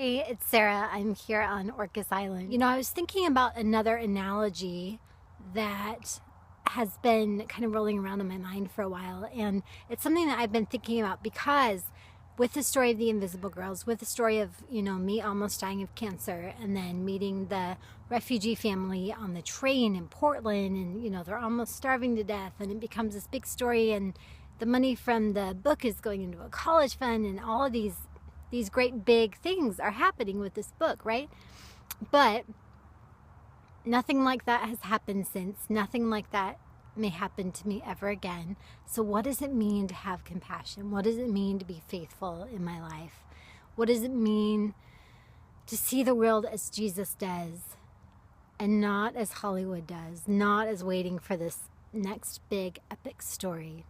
Hey, it's Sarah. I'm here on Orcas Island. I was thinking about another analogy that has been kind of rolling around in my mind for a while, and it's something that I've been thinking about because with the story of the Invisible Girls, with the story of, me almost dying of cancer and then meeting the refugee family on the train in Portland and, they're almost starving to death and it becomes this big story and the money from the book is going into a college fund and all of these great big things are happening with this book, right? But nothing like that has happened since. Nothing like that may happen to me ever again. So what does it mean to have compassion? What does it mean to be faithful in my life? What does it mean to see the world as Jesus does and not as Hollywood does, not as waiting for this next big epic story?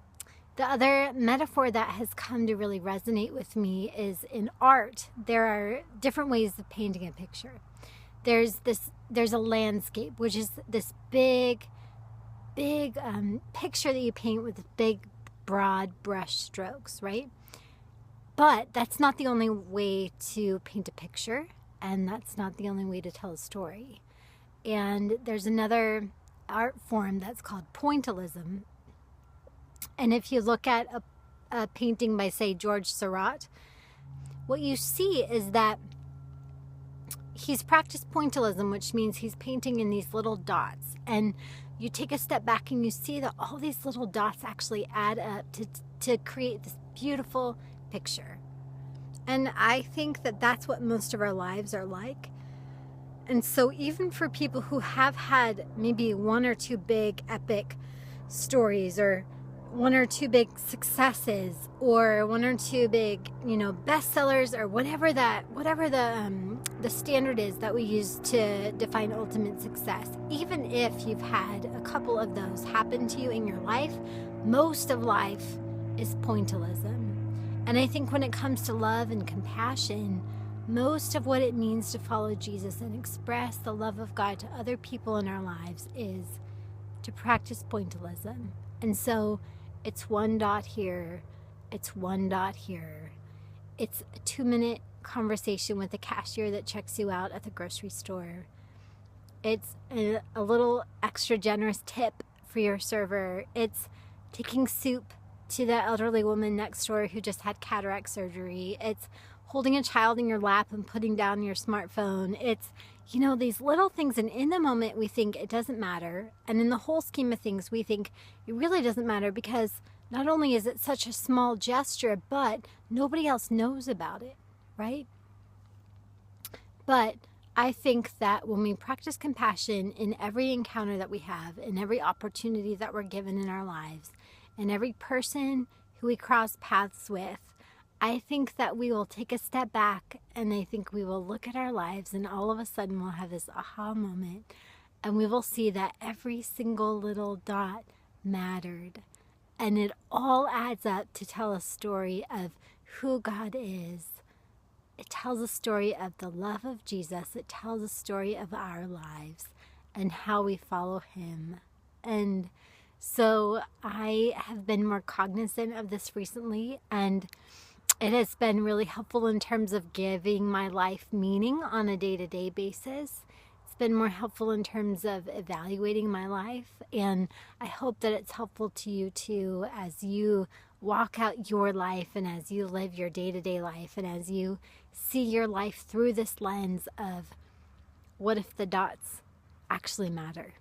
The other metaphor that has come to really resonate with me is in art. There are different ways of painting a picture. There's a landscape, which is this big picture that you paint with big, broad brush strokes, right? But that's not the only way to paint a picture, and that's not the only way to tell a story. And there's another art form that's called pointillism. And if you look at a painting by, say, George Seurat, what you see is that he's practiced pointillism, which means he's painting in these little dots. And you take a step back and you see that all these little dots actually add up to create this beautiful picture. And I think that that's what most of our lives are like. And so even for people who have had maybe one or two big epic stories or one or two big successes or one or two big, bestsellers or whatever the standard is that we use to define ultimate success. Even if you've had a couple of those happen to you in your life, most of life is pointillism. And I think when it comes to love and compassion, most of what it means to follow Jesus and express the love of God to other people in our lives is to practice pointillism. And so it's one dot here, it's one dot here. It's a 2-minute conversation with the cashier that checks you out at the grocery store. It's a little extra generous tip for your server. It's taking soup to the elderly woman next door who just had cataract surgery. It's holding a child in your lap and putting down your smartphone. It's, these little things, and in the moment we think it doesn't matter, and in the whole scheme of things we think it really doesn't matter because not only is it such a small gesture, but nobody else knows about it, right? But I think that when we practice compassion in every encounter that we have, in every opportunity that we're given in our lives, and every person who we cross paths with, I think that we will take a step back and I think we will look at our lives and all of a sudden we'll have this aha moment and we will see that every single little dot mattered. And it all adds up to tell a story of who God is. It tells a story of the love of Jesus. It tells a story of our lives and how we follow Him. And so I have been more cognizant of this recently, and it has been really helpful in terms of giving my life meaning on a day-to-day basis. It's been more helpful in terms of evaluating my life, and I hope that it's helpful to you too as you walk out your life and as you live your day-to-day life and as you see your life through this lens of what if the dots actually matter.